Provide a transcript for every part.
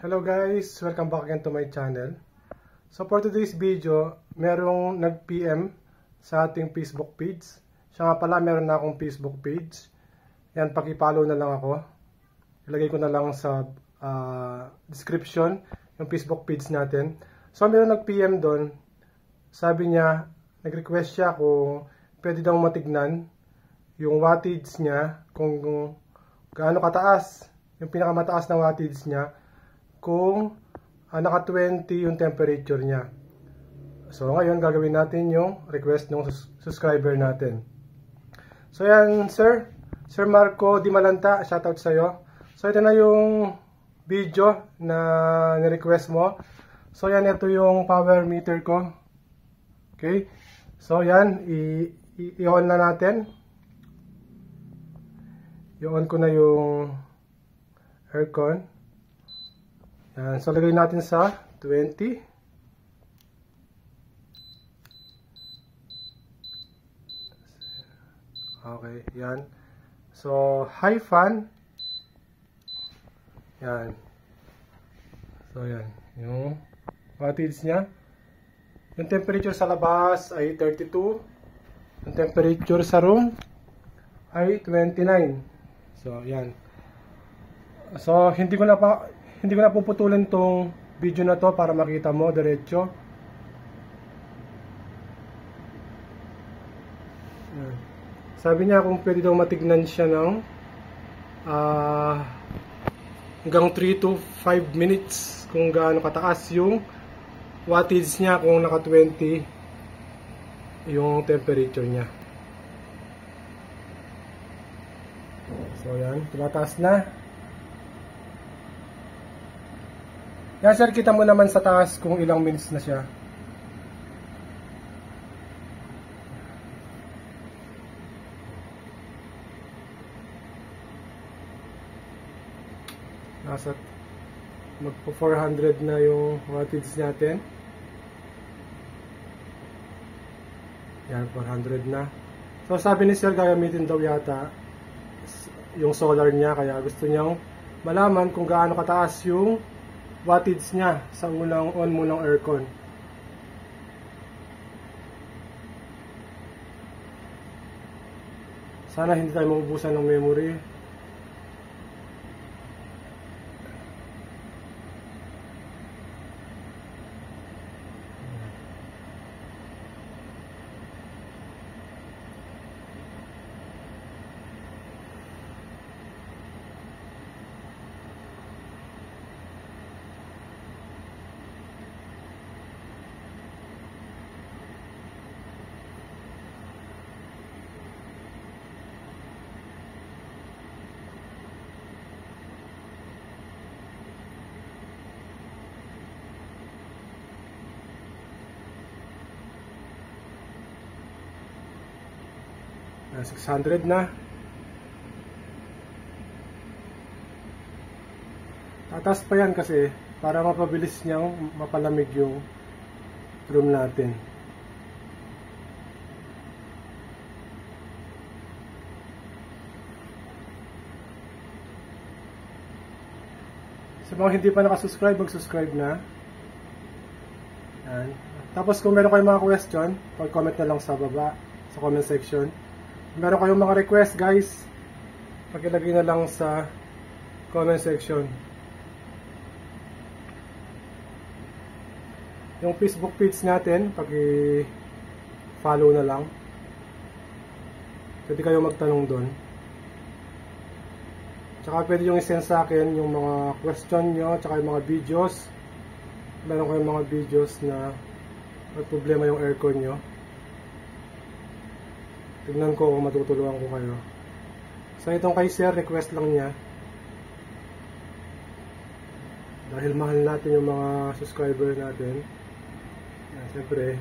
Hello guys! Welcome back again to my channel. So for today's video, merong nag-PM sa ating Facebook page. Siya nga pala, meron na akong Facebook page. Yan, pakipollow na lang ako. Ilagay ko na lang sa description yung Facebook page natin. So meron nag-PM doon. Sabi niya, nag-request siya kung pwede daw matignan yung wattage niya, kung gaano kataas, yung pinakamataas na wattage niya, kung naka 20 yung temperature niya. So ngayon gagawin natin yung request ng subscriber natin. So yan, Sir Marco Di Malanta, shoutout sa iyo. So ito na yung video na ni-request mo. So yan, ito yung power meter ko. Okay? So yan, i-on na natin. I-on ko na yung aircon. Yan. So lagay natin sa 20. Okay, yan. So high fan. Yan. So yan, yung wattage niya. Yung temperature sa labas ay 32. Yung temperature sa room ay 29. So yan. So hindi ko na puputulin tong video na to para makita mo diretso. Yan. Sabi niya kung pwede daw matignan siya ng hanggang 3 to 5 minutes kung gaano kataas yung wattage niya kung naka 20 yung temperature niya. So yan, tumataas na. Yan sir, kita mo naman sa taas kung ilang minutes na siya. Nasa magpo 400 na yung wattage natin. Yan, 400 na. So sabi ni sir, gagamitin daw yata yung solar niya, kaya gusto niyang malaman kung gaano kataas yung wattage niya sa unang on mo ng aircon. Sana hindi tayo maubusan ng memory. Na 600 na. Tatas pa yan kasi para mapabilis niyang mapalamig yung room natin. Sa mga hindi pa nakasubscribe, mag-subscribe na. Yan. Tapos kung meron kayong mga question, pag-comment na lang sa baba, sa comment section. Meron kayong mga request guys, pakilagay na lang sa comment section. Yung Facebook page natin, paki-follow na lang. Pwede kayo magtanong doon. Tsaka pwede yung i-send sa akin yung mga question nyo, tsaka yung mga videos. Meron kayong mga videos na may problema yung aircon nyo. Tignan ko kung matutulungan ko kayo. So itong kay sir, request lang niya. Dahil mahal natin yung mga subscriber natin. Siyempre,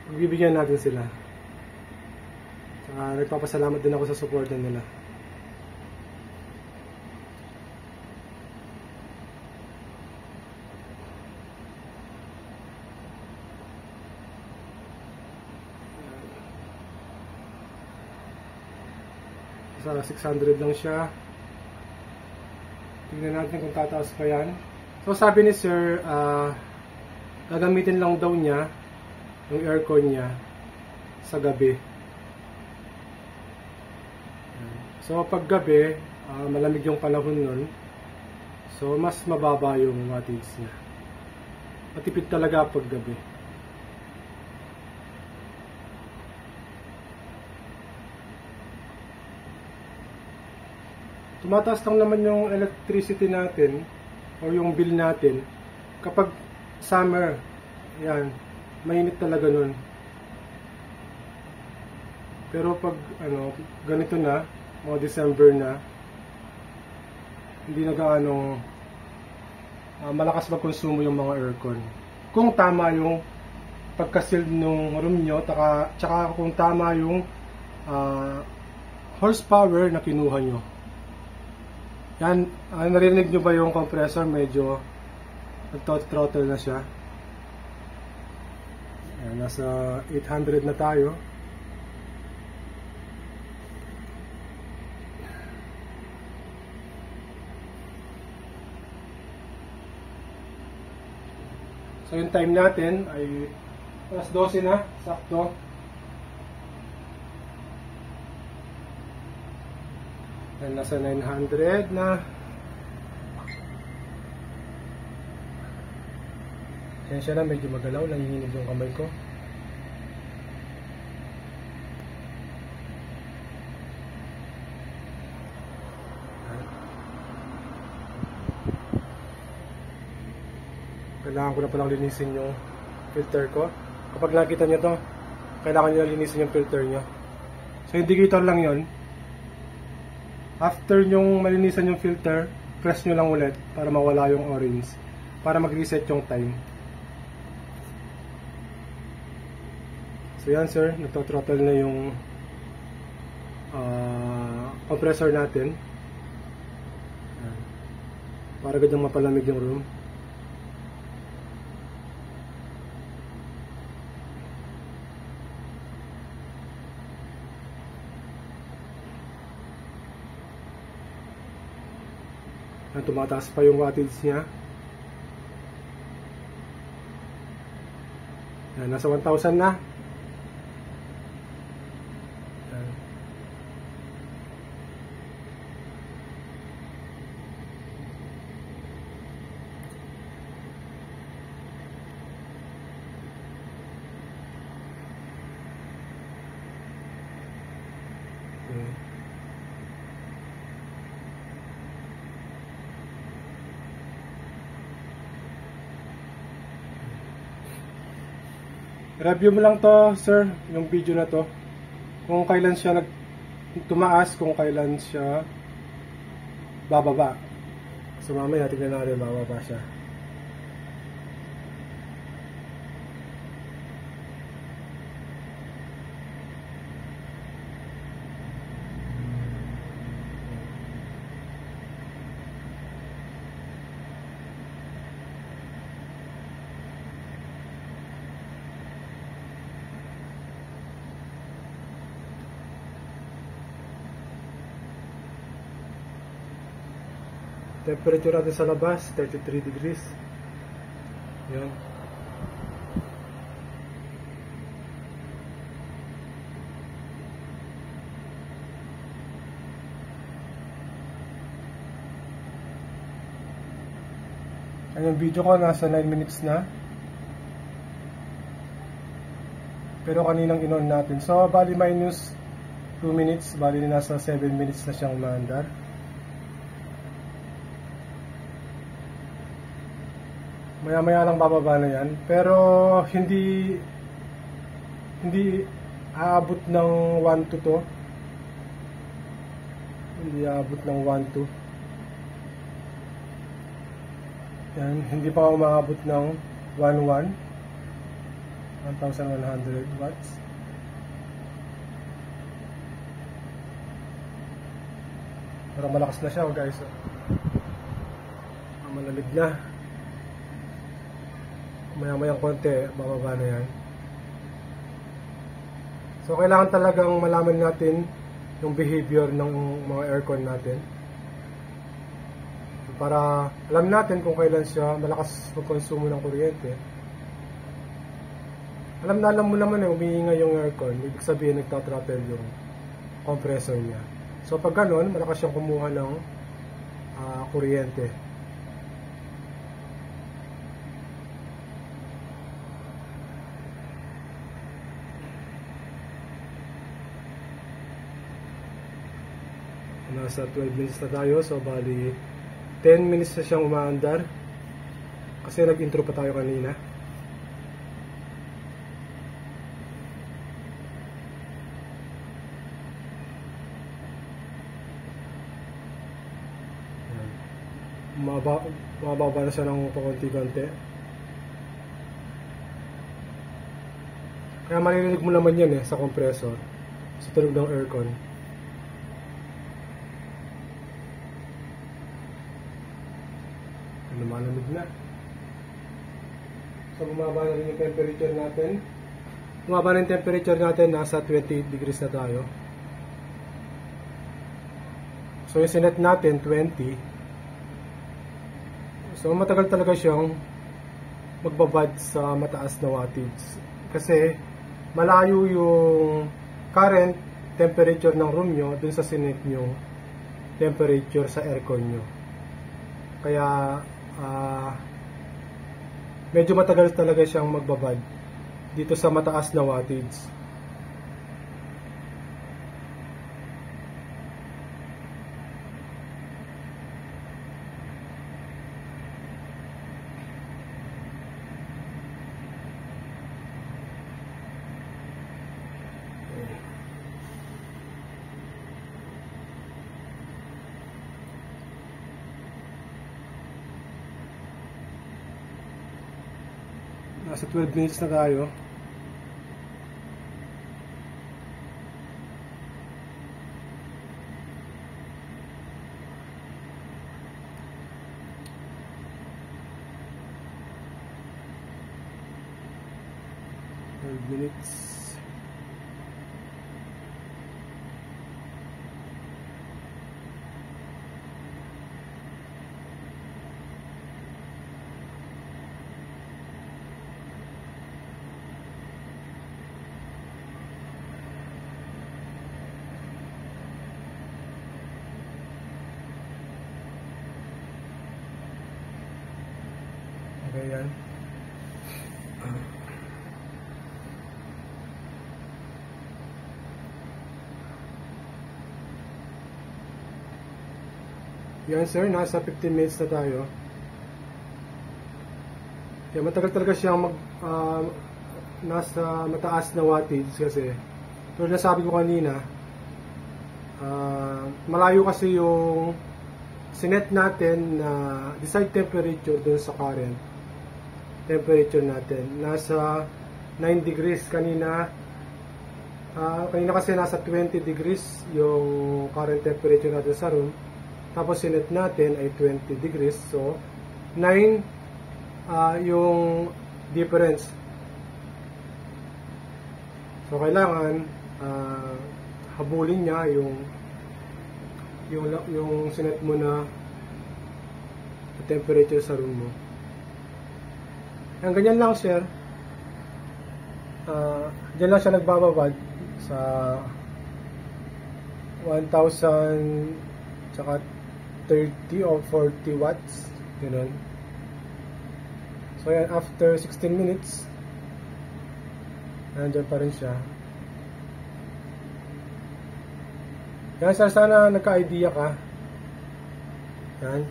magbibigyan natin sila. Saka nagpapasalamat din ako sa support nila. Sa 600 lang siya. Tingnan natin kung tataas pa yan. So sabi ni sir, gagamitin lang daw niya yung aircon niya sa gabi. So pag gabi, malamig yung panahon nun. So mas mababa yung wattage niya. Matipid talaga pag gabi. Tumataas lang naman yung electricity natin o yung bill natin kapag summer. Yan, mainit talaga nun. Pero pag ganito na, mga December na, hindi na gaano malakas magkonsumo yung mga aircon. Kung tama yung pagka-sealed ng room nyo, tsaka kung tama yung horsepower na kinuha nyo. Yan, narinig nyo ba yung compressor? Medyo nagto-throttle na siya. Yan, nasa 800 na tayo. So yung time natin ay alas 12 na, sakto. Yan, nasa 900 na. Kaya na, medyo magalaw, nanginginig yung kamay ko. Kailangan ko na palang linisin yung filter ko. Kapag nakita nyo to, kailangan nyo na linisin yung filter nyo. So indicator lang yon. After nyong malinisan yung filter, press nyo lang ulit para mawala yung orange. Para mag-reset yung time. So yan sir, nagto-throttle na yung compressor natin. Para ganyang mapalamig yung room. Tumataas pa yung wattage niya. Yan, nasa 1,000 na. Yan. Okay. Review mo lang to, sir, yung video na to. Kung kailan siya tumaas, kung kailan siya bababa. So mamaya tignan natin bababa siya. Temperature natin sa labas, 33 degrees. Yan. Yan yung video ko, nasa 9 minutes na. Pero kaninang inon natin. So, bali minus 2 minutes, bali nasa 7 minutes na siyang maandar. Maya-maya lang bababa na yan. Pero hindi aabot ng 1 to to. Hindi aabot ng 1 to. Yan, hindi pa umaabot ng 1100 watts. Pero malakas na siya, guys. Malamig na. Maya-mayang konti, bababa na yan. So, kailangan talagang malaman natin yung behavior ng mga aircon natin. para alam natin kung kailan siya malakas magkonsumo ng kuryente. Alam mo naman umiingay yung aircon, ibig sabihin nagtatravel yung compressor niya. So pag ganun, malakas siyang kumuha ng kuryente. Nasa 12 minutes na tayo, so bali 10 minutes na siyang umaandar kasi nag-intro pa tayo kanina. Mababa na siya ng pakunti-kunti. Kaya maririnig mo naman yan sa compressor, sa tunog ng aircon. Lumalamig na. So bumaba na rin yung temperature natin. Bumaba na yung temperature natin, nasa 28 degrees na tayo. So yung sinet natin 20. So matagal talaga siyang magbabad sa mataas na wattage kasi malayo yung current temperature ng room nyo dun sa sinet nyo temperature sa aircon nyo. Kaya medyo matagal talaga siyang magbabad dito sa mataas na wattage. Nasa 12 minutes na tayo. Minutes. Okay, yan. Yan sir, nasa 15 minutes na tayo. Kaya matagal talaga siyang nasa mataas na wattage kasi tulad na sabi ko kanina, malayo kasi yung sinet natin na desired temperature dun sa current temperature natin. Nasa 9 degrees kanina. Kanina kasi nasa 20 degrees yung current temperature natin sa room. Tapos sinet natin ay 20 degrees. So, 9 yung difference. So, kailangan habulin niya yung sinet mo na temperature sa room mo. Ang ganyan lang, sir. Diyan lang siya nagbababad sa 1,000 tsaka 30 or 40 watts. Ganun. So, yan. After 16 minutes, nandiyan pa rin siya. Yan, sir. Sana nagka-idea ka. Yan.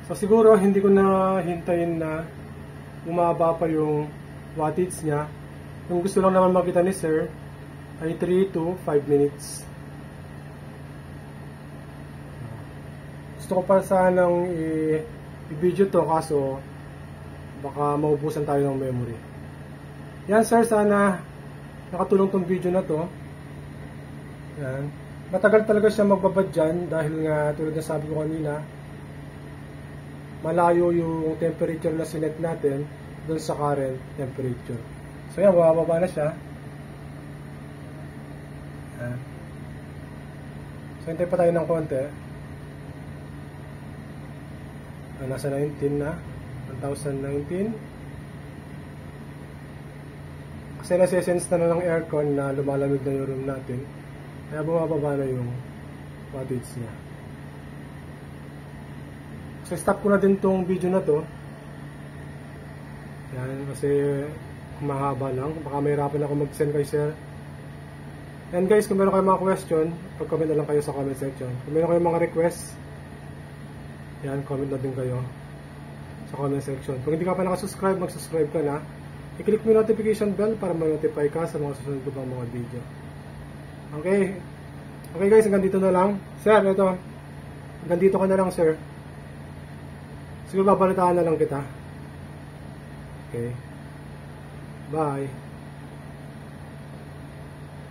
So, siguro, hindi ko na hintayin na umaba pa yung wattage niya. Kung gusto lang naman makita ni sir, ay 3 to 5 minutes. Gusto ko pa sanang i-video to kaso baka maubusan tayo ng memory. Yan sir, sana nakatulong tong video na to. Yan. Matagal talaga siya magbabad dyan dahil nga tulad na sabi ko kanina, malayo yung temperature na sinet natin dun sa current temperature. So yan, bababa na siya. Yan. So hintay pa tayo ng konti. Nasa 19 na. 2019. Kasi nasa-sense na ng aircon na lumalamig na yung room natin. Kaya bumababa na yung wattage niya. So stop ko na din tong video na to. Yan, kasi mahaba lang. Baka mahirapan ako mag-send kay sir. And guys, kung meron kayong mga question, pag-comment na lang kayo sa comment section. Kung meron kayong mga request, yan, comment na din kayo sa comment section. Kung hindi ka pa nakasubscribe, mag-subscribe ka na. I-click mo yung notification bell para ma-notify ka sa mga susunod ko pang mga video. Okay. Okay guys, hanggang dito na lang. Sir, ito. Hanggang dito ka na lang, sir. Siguro babalitaan na lang kita. Okay. Bye.